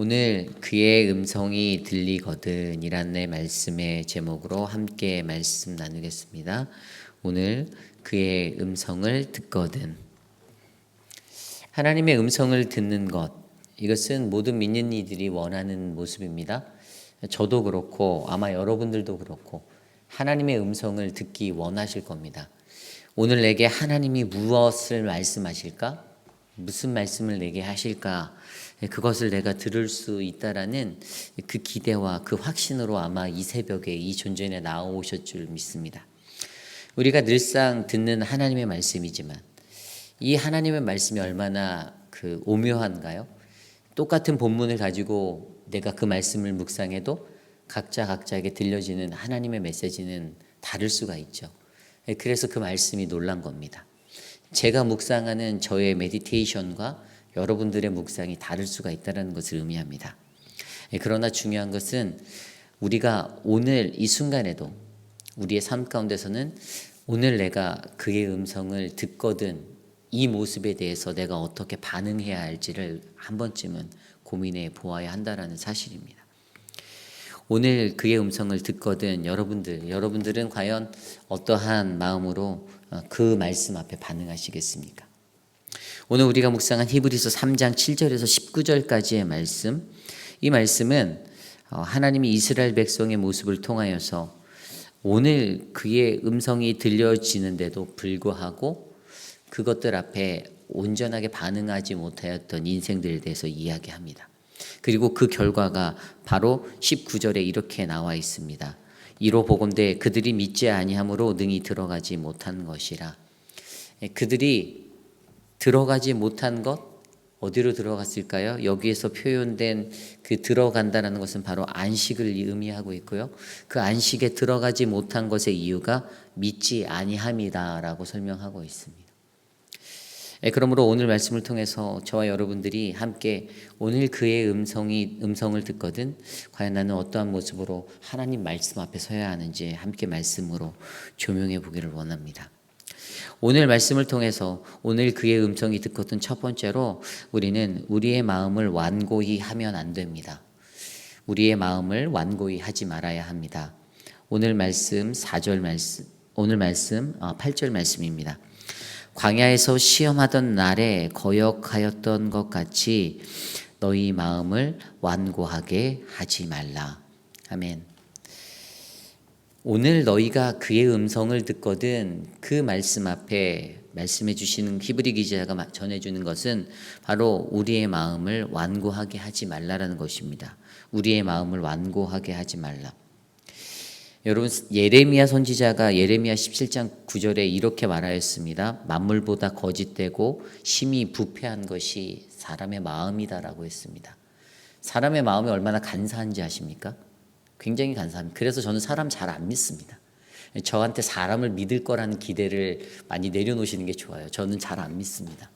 오늘 그의 음성이 들리거든 이라는 말씀의 제목으로 함께 말씀 나누겠습니다. 오늘 그의 음성을 듣거든. 하나님의 음성을 듣는 것, 이것은 모든 믿는 이들이 원하는 모습입니다. 저도 그렇고 아마 여러분들도 그렇고 하나님의 음성을 듣기 원하실 겁니다. 오늘 내게 하나님이 무엇을 말씀하실까? 무슨 말씀을 내게 하실까? 그것을 내가 들을 수 있다라는 그 기대와 그 확신으로 아마 이 새벽에 이 존전에 나오셨을 줄 믿습니다. 우리가 늘상 듣는 하나님의 말씀이지만 이 하나님의 말씀이 얼마나 오묘한가요? 똑같은 본문을 가지고 내가 그 말씀을 묵상해도 각자에게 들려지는 하나님의 메시지는 다를 수가 있죠. 그래서 그 말씀이 놀란 겁니다. 제가 묵상하는 저의 메디테이션과 여러분들의 묵상이 다를 수가 있다는 것을 의미합니다. 그러나 중요한 것은 우리가 오늘 이 순간에도 우리의 삶 가운데서는 오늘 내가 그의 음성을 듣거든 이 모습에 대해서 내가 어떻게 반응해야 할지를 한 번쯤은 고민해 보아야 한다는 사실입니다. 오늘 그의 음성을 듣거든 여러분들은 과연 어떠한 마음으로 그 말씀 앞에 반응하시겠습니까? 오늘 우리가 묵상한 히브리서 3장 7절에서 19절까지의 말씀, 이 말씀은 하나님이 이스라엘 백성의 모습을 통하여서 오늘 그의 음성이 들려지는데도 불구하고 그것들 앞에 온전하게 반응하지 못하였던 인생들에 대해서 이야기합니다. 그리고 그 결과가 바로 19절에 이렇게 나와 있습니다. 이로 보건대 그들이 믿지 아니함으로 능히 들어가지 못한 것이라. 그들이 들어가지 못한 것, 어디로 들어갔을까요? 여기에서 표현된 그 들어간다는 것은 바로 안식을 의미하고 있고요. 그 안식에 들어가지 못한 것의 이유가 믿지 아니함이다라고 설명하고 있습니다. 그러므로 오늘 말씀을 통해서 저와 여러분들이 함께 오늘 그의 음성을 듣거든 과연 나는 어떠한 모습으로 하나님 말씀 앞에 서야 하는지 함께 말씀으로 조명해 보기를 원합니다. 오늘 말씀을 통해서 오늘 그의 음성이 듣거든 첫 번째로 우리는 우리의 마음을 완고히 하면 안 됩니다. 우리의 마음을 완고히 하지 말아야 합니다. 오늘 말씀 8절 말씀입니다. 광야에서 시험하던 날에 거역하였던 것 같이 너희 마음을 완고하게 하지 말라. 아멘. 오늘 너희가 그의 음성을 듣거든 그 말씀 앞에 말씀해 주시는 히브리 기자가 전해주는 것은 바로 우리의 마음을 완고하게 하지 말라라는 것입니다. 우리의 마음을 완고하게 하지 말라. 여러분, 예레미야 선지자가 예레미야 17장 9절에 이렇게 말하였습니다. 만물보다 거짓되고 심히 부패한 것이 사람의 마음이다라고 했습니다. 사람의 마음이 얼마나 간사한지 아십니까? 굉장히 간사합니다. 그래서 저는 사람 잘 안 믿습니다. 저한테 사람을 믿을 거라는 기대를 많이 내려놓으시는 게 좋아요. 저는 잘 안 믿습니다.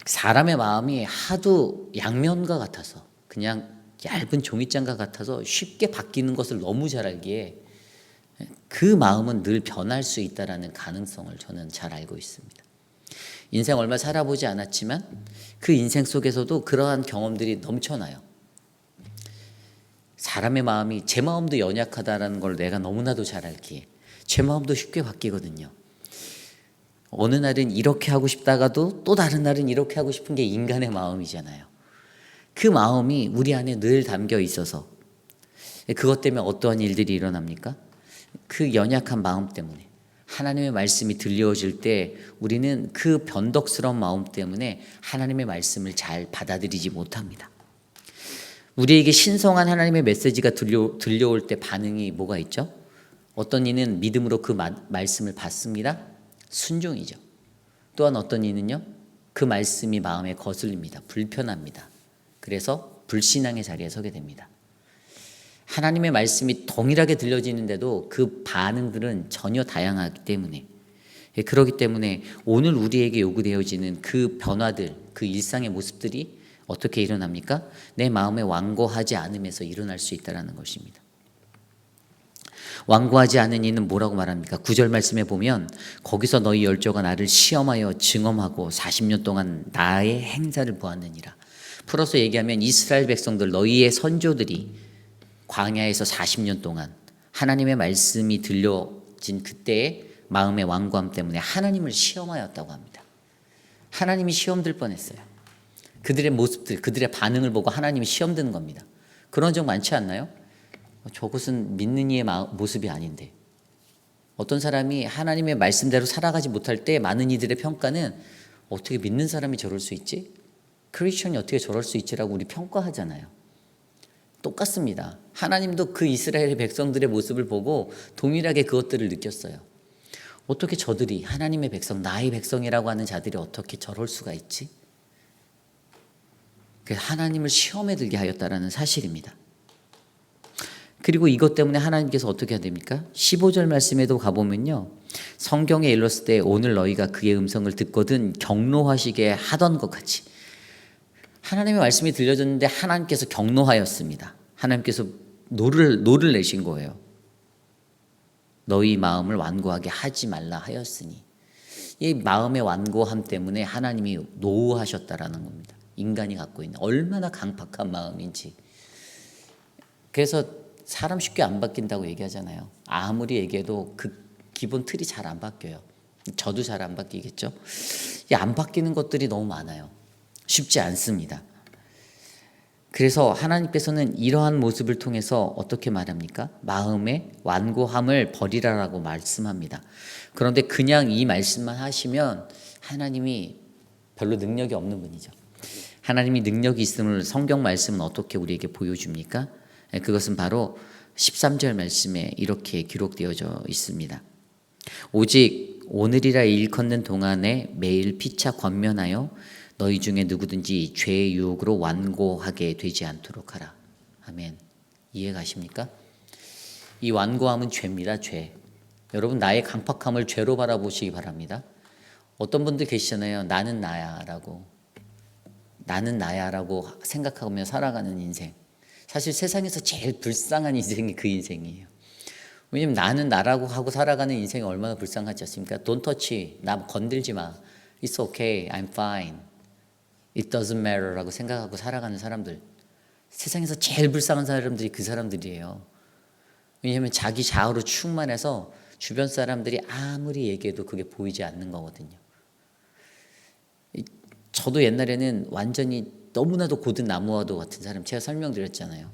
사람의 마음이 하도 양면과 같아서 그냥 얇은 종이장과 같아서 쉽게 바뀌는 것을 너무 잘 알기에 그 마음은 늘 변할 수 있다는 가능성을 저는 잘 알고 있습니다. 인생 얼마 살아보지 않았지만 그 인생 속에서도 그러한 경험들이 넘쳐나요. 사람의 마음이 제 마음도 연약하다는 걸 내가 너무나도 잘 알기에 제 마음도 쉽게 바뀌거든요. 어느 날은 이렇게 하고 싶다가도 또 다른 날은 이렇게 하고 싶은 게 인간의 마음이잖아요. 그 마음이 우리 안에 늘 담겨 있어서 그것 때문에 어떠한 일들이 일어납니까? 그 연약한 마음 때문에 하나님의 말씀이 들려질 때 우리는 그 변덕스러운 마음 때문에 하나님의 말씀을 잘 받아들이지 못합니다. 우리에게 신성한 하나님의 메시지가 들려올 때 반응이 뭐가 있죠? 어떤 이는 믿음으로 그 말씀을 받습니다. 순종이죠. 또한 어떤 이는요, 그 말씀이 마음에 거슬립니다. 불편합니다. 그래서 불신앙의 자리에 서게 됩니다. 하나님의 말씀이 동일하게 들려지는데도 그 반응들은 전혀 다양하기 때문에 그렇기 때문에 오늘 우리에게 요구되어지는 그 변화들, 그 일상의 모습들이 어떻게 일어납니까? 내 마음에 완고하지 않음에서 일어날 수 있다는 것입니다. 완고하지 않은 이는 뭐라고 말합니까? 9절 말씀에 보면 거기서 너희 열조가 나를 시험하여 증험하고 40년 동안 나의 행사를 보았느니라. 풀어서 얘기하면 이스라엘 백성들, 너희의 선조들이 광야에서 40년 동안 하나님의 말씀이 들려진 그때의 마음의 완고함 때문에 하나님을 시험하였다고 합니다. 하나님이 시험 들 뻔했어요. 그들의 모습들, 그들의 반응을 보고 하나님이 시험 드는 겁니다. 그런 적 많지 않나요? 저것은 믿는 이의 모습이 아닌데. 어떤 사람이 하나님의 말씀대로 살아가지 못할 때 많은 이들의 평가는 어떻게 믿는 사람이 저럴 수 있지? 크리스천이 어떻게 저럴 수 있지라고 우리 평가하잖아요. 똑같습니다. 하나님도 그 이스라엘 백성들의 모습을 보고 동일하게 그것들을 느꼈어요. 어떻게 저들이 하나님의 백성, 나의 백성이라고 하는 자들이 어떻게 저럴 수가 있지? 하나님을 시험에 들게 하였다라는 사실입니다. 그리고 이것 때문에 하나님께서 어떻게 해야 됩니까? 15절 말씀에도 가보면요, 성경에 일렀을 때 오늘 너희가 그의 음성을 듣거든 경노하시게 하던 것 같이, 하나님의 말씀이 들려졌는데 하나님께서 경노하였습니다. 하나님께서 노를 내신 거예요. 너희 마음을 완고하게 하지 말라 하였으니, 이 마음의 완고함 때문에 하나님이 노하셨다라는 겁니다. 인간이 갖고 있는 얼마나 강팍한 마음인지. 그래서 사람 쉽게 안 바뀐다고 얘기하잖아요. 아무리 얘기해도 그 기본 틀이 잘 안 바뀌어요. 저도 잘 안 바뀌겠죠. 안 바뀌는 것들이 너무 많아요. 쉽지 않습니다. 그래서 하나님께서는 이러한 모습을 통해서 어떻게 말합니까? 마음의 완고함을 버리라라고 말씀합니다. 그런데 그냥 이 말씀만 하시면 하나님이 별로 능력이 없는 분이죠. 하나님이 능력이 있음을 성경 말씀은 어떻게 우리에게 보여줍니까? 그것은 바로 13절 말씀에 이렇게 기록되어져 있습니다. 오직 오늘이라 일컫는 동안에 매일 피차 권면하여 너희 중에 누구든지 죄의 유혹으로 완고하게 되지 않도록 하라. 아멘. 이해가십니까? 이 완고함은 죄입니다. 죄. 여러분, 나의 강팍함을 죄로 바라보시기 바랍니다. 어떤 분들 계시잖아요. 나는 나야라고 생각하며 살아가는 인생. 사실 세상에서 제일 불쌍한 인생이 그 인생이에요. 왜냐면 나는 나라고 하고 살아가는 인생이 얼마나 불쌍하지 않습니까? Don't touch, 나 건들지 마. It's okay, I'm fine. It doesn't matter 라고 생각하고 살아가는 사람들. 세상에서 제일 불쌍한 사람들이 그 사람들이에요. 왜냐하면 자기 자아로 충만해서 주변 사람들이 아무리 얘기해도 그게 보이지 않는 거거든요. 저도 옛날에는 완전히 너무나도 고든 나무와도 같은 사람, 제가 설명드렸잖아요.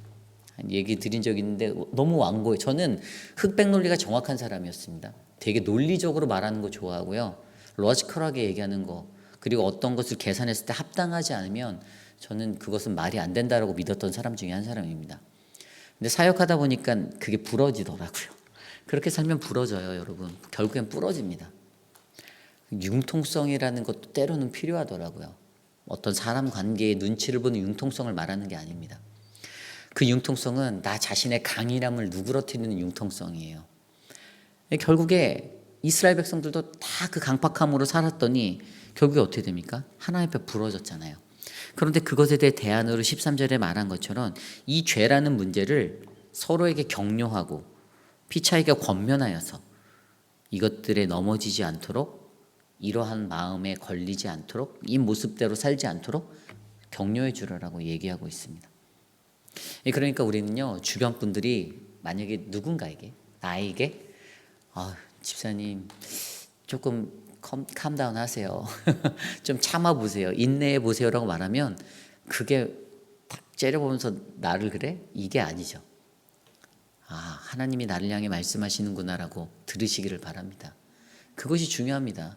얘기 드린 적이 있는데 너무 완고해요. 저는 흑백 논리가 정확한 사람이었습니다. 되게 논리적으로 말하는 거 좋아하고요. 로지컬하게 얘기하는 거, 그리고 어떤 것을 계산했을 때 합당하지 않으면 저는 그것은 말이 안 된다라고 믿었던 사람 중에 한 사람입니다. 근데 사역하다 보니까 그게 부러지더라고요. 그렇게 살면 부러져요, 여러분. 결국엔 부러집니다. 융통성이라는 것도 때로는 필요하더라고요. 어떤 사람 관계의 눈치를 보는 융통성을 말하는 게 아닙니다. 그 융통성은 나 자신의 강인함을 누그러뜨리는 융통성이에요. 결국에 이스라엘 백성들도 다 그 강팍함으로 살았더니 결국에 어떻게 됩니까? 하나님 앞에 부러졌잖아요. 그런데 그것에 대해 대안으로 13절에 말한 것처럼 이 죄라는 문제를 서로에게 격려하고 피차에게 권면하여서 이것들에 넘어지지 않도록, 이러한 마음에 걸리지 않도록, 이 모습대로 살지 않도록 격려해 주라고 얘기하고 있습니다. 그러니까 우리는요, 주변 분들이 만약에 누군가에게, 나에게 집사님 조금 캄다운 하세요. 좀 참아보세요. 인내해보세요라고 말하면 그게 딱 째려보면서 나를 그래? 이게 아니죠. 하나님이 나를 향해 말씀하시는구나라고 들으시기를 바랍니다. 그것이 중요합니다.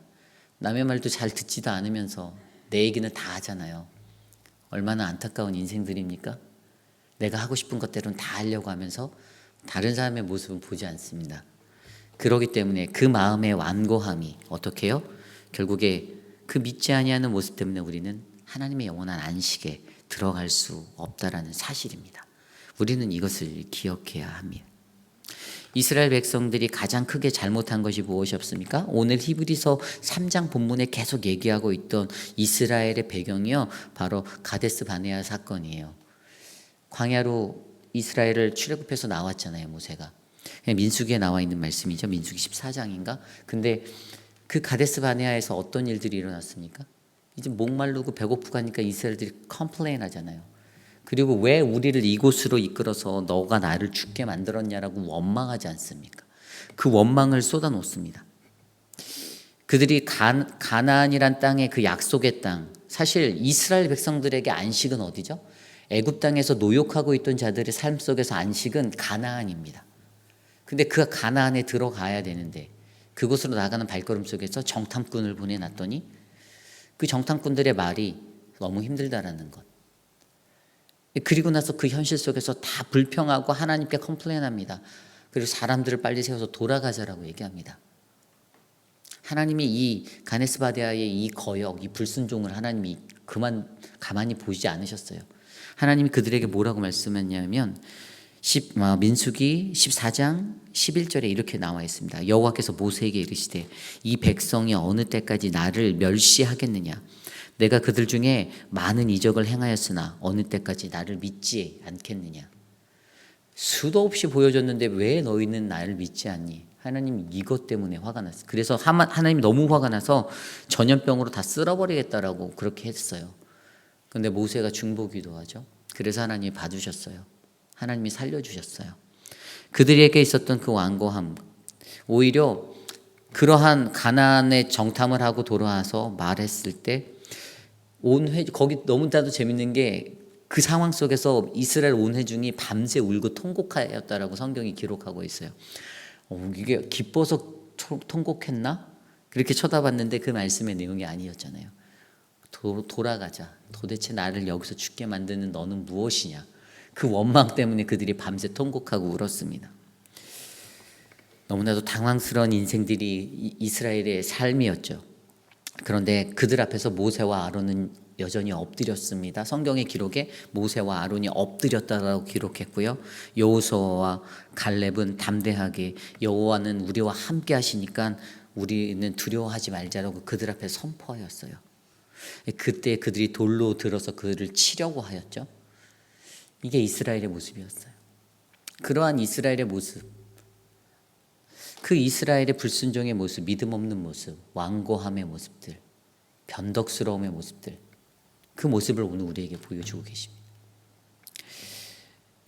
남의 말도 잘 듣지도 않으면서 내 얘기는 다 하잖아요. 얼마나 안타까운 인생들입니까? 내가 하고 싶은 것대로는 다 하려고 하면서 다른 사람의 모습은 보지 않습니다. 그렇기 때문에 그 마음의 완고함이 어떻게 해요? 결국에 그 믿지 아니하는 모습 때문에 우리는 하나님의 영원한 안식에 들어갈 수 없다라는 사실입니다. 우리는 이것을 기억해야 합니다. 이스라엘 백성들이 가장 크게 잘못한 것이 무엇이었습니까? 오늘 히브리서 3장 본문에 계속 얘기하고 있던 이스라엘의 배경이요, 바로 가데스 바네아 사건이에요. 광야로 이스라엘을 출애굽해서 나왔잖아요, 모세가. 민수기에 나와 있는 말씀이죠. 민수기 14장인가? 근데 그 가데스 바네아에서 어떤 일들이 일어났습니까? 이제 목마르고 배고프고 하니까 이스라엘들이 컴플레인 하잖아요. 그리고 왜 우리를 이곳으로 이끌어서 너가 나를 죽게 만들었냐라고 원망하지 않습니까? 그 원망을 쏟아놓습니다. 그들이 가나안이란 땅의 그 약속의 땅, 사실 이스라엘 백성들에게 안식은 어디죠? 애굽 땅에서 노역하고 있던 자들의 삶 속에서 안식은 가나안입니다. 근데 그 가나안에 들어가야 되는데 그곳으로 나가는 발걸음 속에서 정탐꾼을 보내놨더니 그 정탐꾼들의 말이 너무 힘들다라는 것. 그리고 나서 그 현실 속에서 다 불평하고 하나님께 컴플레인합니다. 그리고 사람들을 빨리 세워서 돌아가자라고 얘기합니다. 하나님이 이 가네스 바네아의 이 거역, 이 불순종을 하나님이 가만히 보지 않으셨어요. 하나님이 그들에게 뭐라고 말씀했냐면 민수기 14장 11절에 이렇게 나와 있습니다. 여호와께서 모세에게 이르시되 이 백성이 어느 때까지 나를 멸시하겠느냐. 내가 그들 중에 많은 이적을 행하였으나 어느 때까지 나를 믿지 않겠느냐. 수도 없이 보여줬는데 왜 너희는 나를 믿지 않니? 하나님이 이것 때문에 화가 났어요. 그래서 하나님이 너무 화가 나서 전염병으로 다 쓸어버리겠다라고 그렇게 했어요. 그런데 모세가 중보기도하죠. 그래서 하나님이 봐주셨어요. 하나님이 살려주셨어요. 그들에게 있었던 그 완고함, 오히려 그러한 가나안의 정탐을 하고 돌아와서 말했을 때 거기 너무나도 재밌는 게 그 상황 속에서 이스라엘 온 회중이 밤새 울고 통곡하였다라고 성경이 기록하고 있어요. 이게 기뻐서 통곡했나? 그렇게 쳐다봤는데 그 말씀의 내용이 아니었잖아요. 돌아가자. 도대체 나를 여기서 죽게 만드는 너는 무엇이냐? 그 원망 때문에 그들이 밤새 통곡하고 울었습니다. 너무나도 당황스러운 인생들이 이스라엘의 삶이었죠. 그런데 그들 앞에서 모세와 아론은 여전히 엎드렸습니다. 성경의 기록에 모세와 아론이 엎드렸다라고 기록했고요. 여호수아와 갈렙은 담대하게 여호와는 우리와 함께 하시니까 우리는 두려워하지 말자라고 그들 앞에 선포하였어요. 그때 그들이 돌로 들어서 그를 치려고 하였죠. 이게 이스라엘의 모습이었어요. 그러한 이스라엘의 모습, 그 이스라엘의 불순종의 모습, 믿음 없는 모습, 완고함의 모습들, 변덕스러움의 모습들, 그 모습을 오늘 우리에게 보여주고 계십니다.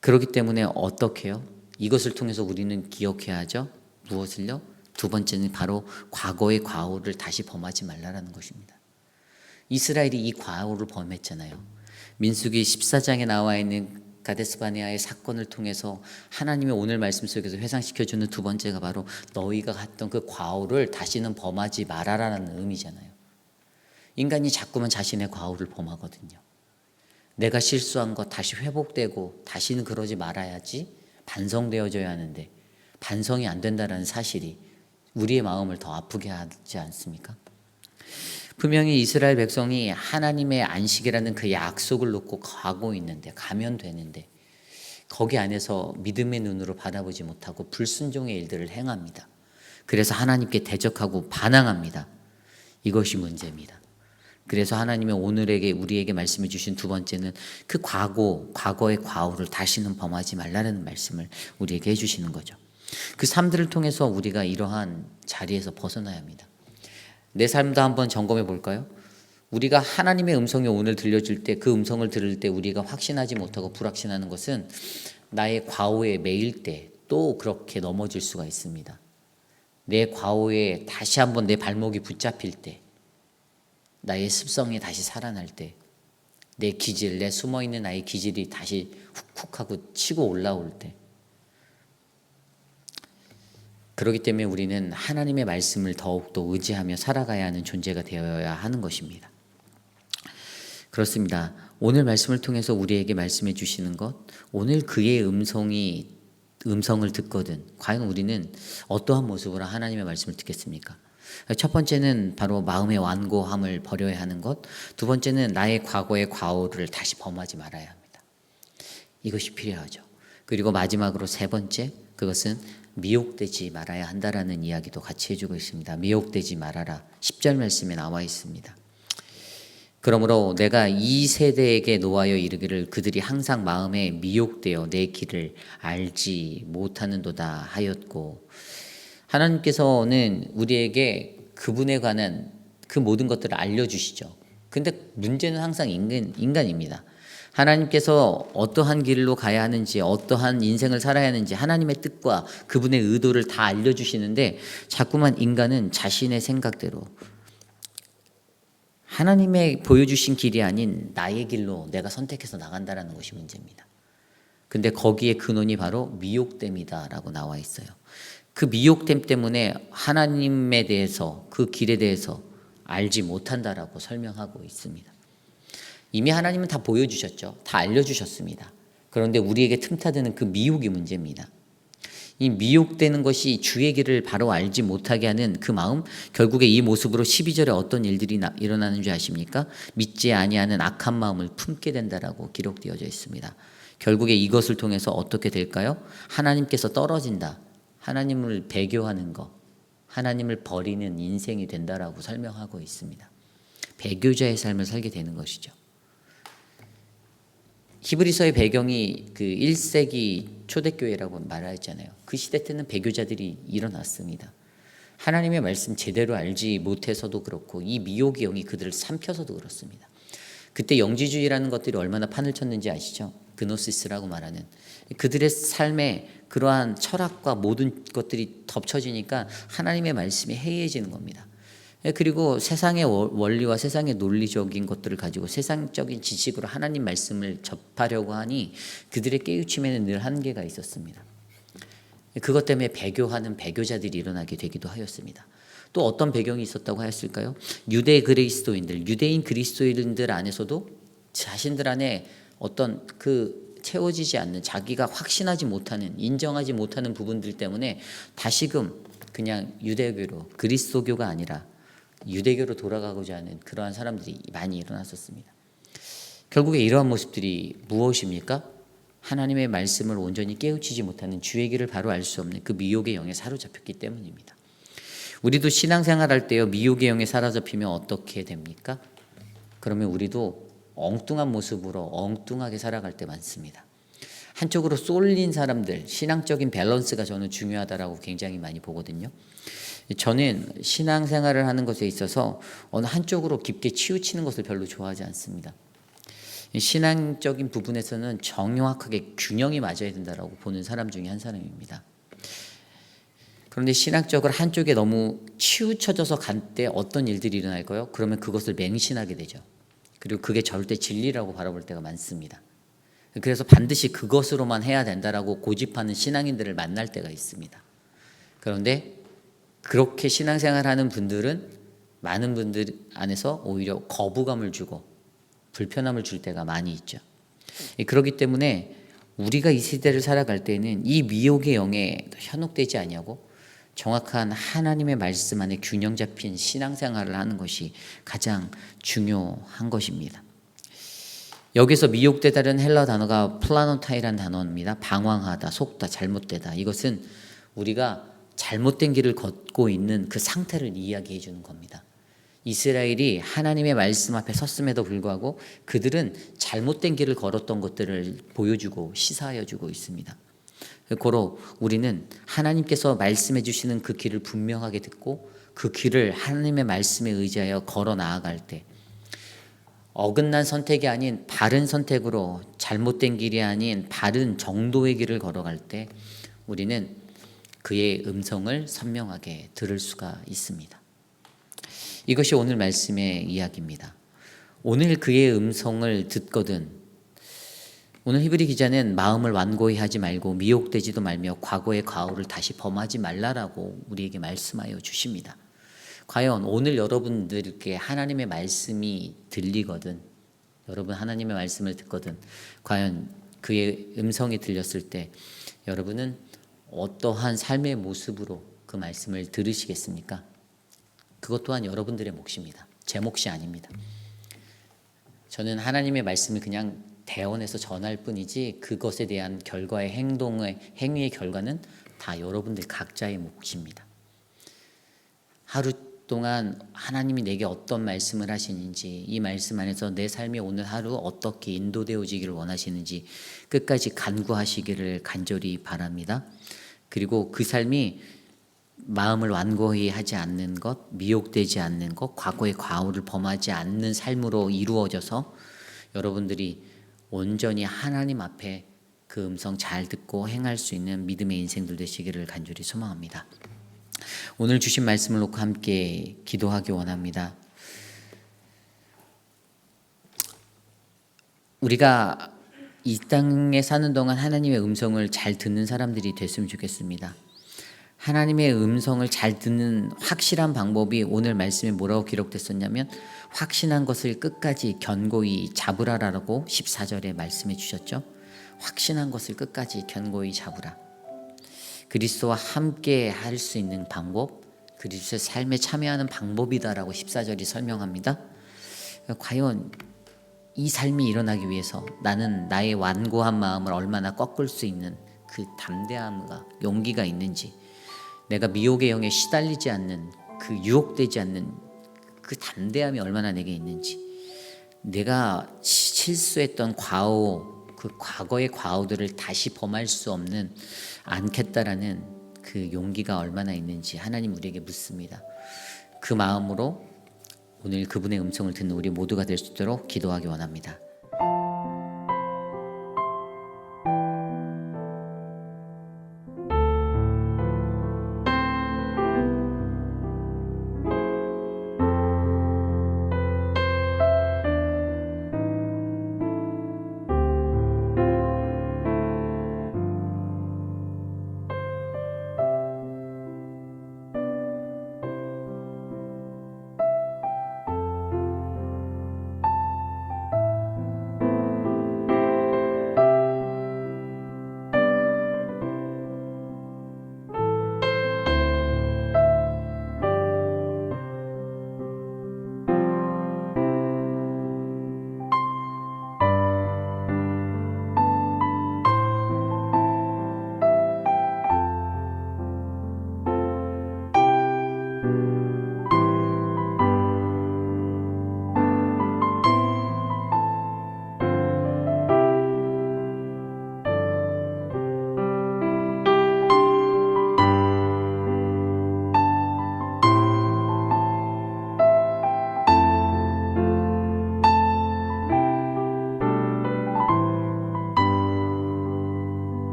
그렇기 때문에 어떻게 해요? 이것을 통해서 우리는 기억해야 하죠. 무엇을요? 두 번째는 바로 과거의 과오를 다시 범하지 말라라는 것입니다. 이스라엘이 이 과오를 범했잖아요. 민수기 14장에 나와 있는 가데스 바네아의 사건을 통해서 하나님이 오늘 말씀 속에서 회상시켜주는 두 번째가 바로 너희가 했던 그 과오를 다시는 범하지 말아라라는 의미잖아요. 인간이 자꾸만 자신의 과오를 범하거든요. 내가 실수한 것 다시 회복되고 다시는 그러지 말아야지 반성되어져야 하는데 반성이 안 된다는 사실이 우리의 마음을 더 아프게 하지 않습니까? 분명히 이스라엘 백성이 하나님의 안식이라는 그 약속을 놓고 가면 되는데 거기 안에서 믿음의 눈으로 바라보지 못하고 불순종의 일들을 행합니다. 그래서 하나님께 대적하고 반항합니다. 이것이 문제입니다. 그래서 하나님이 우리에게 말씀해 주신 두 번째는 그 과거의 과오를 다시는 범하지 말라는 말씀을 우리에게 해주시는 거죠. 그 삶들을 통해서 우리가 이러한 자리에서 벗어나야 합니다. 내 삶도 한번 점검해 볼까요? 우리가 하나님의 음성이 오늘 들려줄 때 그 음성을 들을 때 우리가 확신하지 못하고 불확신하는 것은 나의 과오에 매일 때 또 그렇게 넘어질 수가 있습니다. 내 과오에 다시 한번 내 발목이 붙잡힐 때, 나의 습성이 다시 살아날 때, 내 숨어있는 나의 기질이 다시 훅훅하고 치고 올라올 때, 그렇기 때문에 우리는 하나님의 말씀을 더욱더 의지하며 살아가야 하는 존재가 되어야 하는 것입니다. 그렇습니다. 오늘 말씀을 통해서 우리에게 말씀해 주시는 것, 오늘 그의 음성을 듣거든 과연 우리는 어떠한 모습으로 하나님의 말씀을 듣겠습니까? 첫 번째는 바로 마음의 완고함을 버려야 하는 것, 두 번째는 나의 과거의 과오를 다시 범하지 말아야 합니다. 이것이 필요하죠. 그리고 마지막으로 세 번째, 그것은 미혹되지 말아야 한다라는 이야기도 같이 해주고 있습니다. 미혹되지 말아라. 10절 말씀에 나와 있습니다. 그러므로 내가 이 세대에게 노하여 이르기를 그들이 항상 마음에 미혹되어 내 길을 알지 못하는도다 하였고, 하나님께서는 우리에게 그분에 관한 그 모든 것들을 알려주시죠. 근데 문제는 항상 인간입니다. 하나님께서 어떠한 길로 가야 하는지, 어떠한 인생을 살아야 하는지 하나님의 뜻과 그분의 의도를 다 알려주시는데 자꾸만 인간은 자신의 생각대로 하나님의 보여주신 길이 아닌 나의 길로 내가 선택해서 나간다라는 것이 문제입니다. 근데 거기에 근원이 바로 미혹됨이다라고 나와 있어요. 그 미혹됨 때문에 하나님에 대해서, 그 길에 대해서 알지 못한다라고 설명하고 있습니다. 이미 하나님은 다 보여주셨죠. 다 알려주셨습니다. 그런데 우리에게 틈타드는 그 미혹이 문제입니다. 이 미혹되는 것이 주의 길을 바로 알지 못하게 하는 그 마음, 결국에 이 모습으로 12절에 어떤 일들이 일어나는 줄 아십니까? 믿지 아니하는 악한 마음을 품게 된다라고 기록되어져 있습니다. 결국에 이것을 통해서 어떻게 될까요? 하나님께서 떨어진다. 하나님을 배교하는 것, 하나님을 버리는 인생이 된다라고 설명하고 있습니다. 배교자의 삶을 살게 되는 것이죠. 히브리서의 배경이 그 1세기 초대교회라고 말하잖아요. 그 시대 때는 배교자들이 일어났습니다. 하나님의 말씀 제대로 알지 못해서도 그렇고 이 미혹의 영이 그들을 삼켜서도 그렇습니다. 그때 영지주의라는 것들이 얼마나 판을 쳤는지 아시죠? 그노시스라고 말하는 그들의 삶에 그러한 철학과 모든 것들이 덮쳐지니까 하나님의 말씀이 해이해지는 겁니다. 그리고 세상의 원리와 세상의 논리적인 것들을 가지고 세상적인 지식으로 하나님 말씀을 접하려고 하니 그들의 깨우침에는 늘 한계가 있었습니다. 그것 때문에 배교하는 배교자들이 일어나게 되기도 하였습니다. 또 어떤 배경이 있었다고 하였을까요? 유대인 그리스도인들 안에서도 자신들 안에 어떤 그 채워지지 않는, 자기가 확신하지 못하는, 인정하지 못하는 부분들 때문에 다시금 그냥 유대교로, 그리스도교가 아니라 유대교로 돌아가고자 하는 그러한 사람들이 많이 일어났었습니다. 결국에 이러한 모습들이 무엇입니까? 하나님의 말씀을 온전히 깨우치지 못하는, 주의 길을 바로 알 수 없는 그 미혹의 영에 사로잡혔기 때문입니다. 우리도 신앙생활할 때요, 미혹의 영에 사로잡히면 어떻게 됩니까? 그러면 우리도 엉뚱한 모습으로 엉뚱하게 살아갈 때 많습니다. 한쪽으로 쏠린 사람들, 신앙적인 밸런스가 저는 중요하다라고 굉장히 많이 보거든요. 저는 신앙생활을 하는 것에 있어서 어느 한쪽으로 깊게 치우치는 것을 별로 좋아하지 않습니다. 신앙적인 부분에서는 정확하게 균형이 맞아야 된다라고 보는 사람 중에 한 사람입니다. 그런데 신학적으로 한쪽에 너무 치우쳐져서 간 때 어떤 일들이 일어날까요? 그러면 그것을 맹신하게 되죠. 그리고 그게 절대 진리라고 바라볼 때가 많습니다. 그래서 반드시 그것으로만 해야 된다라고 고집하는 신앙인들을 만날 때가 있습니다. 그런데 그렇게 신앙생활하는 분들은 많은 분들 안에서 오히려 거부감을 주고 불편함을 줄 때가 많이 있죠. 그렇기 때문에 우리가 이 시대를 살아갈 때는 이 미혹의 영에 현혹되지 아니하고 정확한 하나님의 말씀 안에 균형 잡힌 신앙생활을 하는 것이 가장 중요한 것입니다. 여기서 미혹되다는 헬라 단어가 플라노타이라는 단어입니다. 방황하다, 속다, 잘못되다. 이것은 우리가 잘못된 길을 걷고 있는 그 상태를 이야기해 주는 겁니다. 이스라엘이 하나님의 말씀 앞에 섰음에도 불구하고 그들은 잘못된 길을 걸었던 것들을 보여주고 시사하여 주고 있습니다. 고로 우리는 하나님께서 말씀해 주시는 그 길을 분명하게 듣고 그 길을 하나님의 말씀에 의지하여 걸어 나아갈 때 어긋난 선택이 아닌 바른 선택으로, 잘못된 길이 아닌 바른 정도의 길을 걸어갈 때 우리는 그의 음성을 선명하게 들을 수가 있습니다. 이것이 오늘 말씀의 이야기입니다. 오늘 그의 음성을 듣거든. 오늘 히브리 기자는 마음을 완고히 하지 말고 미혹되지도 말며 과거의 과오를 다시 범하지 말라라고 우리에게 말씀하여 주십니다. 과연 오늘 여러분들께 하나님의 말씀이 들리거든, 여러분 하나님의 말씀을 듣거든, 과연 그의 음성이 들렸을 때 여러분은 어떠한 삶의 모습으로 그 말씀을 들으시겠습니까? 그것 또한 여러분들의 몫입니다. 제 몫이 아닙니다. 저는 하나님의 말씀을 그냥 대언해서 전할 뿐이지 그것에 대한 결과의 행위의 결과는 다 여러분들 각자의 몫입니다. 하루 동안 하나님이 내게 어떤 말씀을 하시는지, 이 말씀 안에서 내 삶이 오늘 하루 어떻게 인도되어지기를 원하시는지 끝까지 간구하시기를 간절히 바랍니다. 그리고 그 삶이 마음을 완고히 하지 않는 것, 미혹되지 않는 것, 과거의 과오를 범하지 않는 삶으로 이루어져서 여러분들이 온전히 하나님 앞에 그 음성 잘 듣고 행할 수 있는 믿음의 인생들 되시기를 간절히 소망합니다. 오늘 주신 말씀을 놓고 함께 기도하기 원합니다. 우리가 이 땅에 사는 동안 하나님의 음성을 잘 듣는 사람들이 됐으면 좋겠습니다. 하나님의 음성을 잘 듣는 확실한 방법이 오늘 말씀에 뭐라고 기록됐었냐면 확신한 것을 끝까지 견고히 잡으라라고 14절에 말씀해 주셨죠. 확신한 것을 끝까지 견고히 잡으라. 그리스도와 함께 할 수 있는 방법, 그리스도의 삶에 참여하는 방법이다라고 14절이 설명합니다. 과연 이 삶이 일어나기 위해서 나는 나의 완고한 마음을 얼마나 꺾을 수 있는 그 담대함과 용기가 있는지, 내가 미혹의 영에 시달리지 않는 그 유혹되지 않는 그 담대함이 얼마나 내게 있는지, 내가 실수했던 과오, 그 과거의 과오들을 다시 범할 수 없는 않겠다라는 그 용기가 얼마나 있는지 하나님 우리에게 묻습니다. 그 마음으로 오늘 그분의 음성을 듣는 우리 모두가 될 수 있도록 기도하기 원합니다.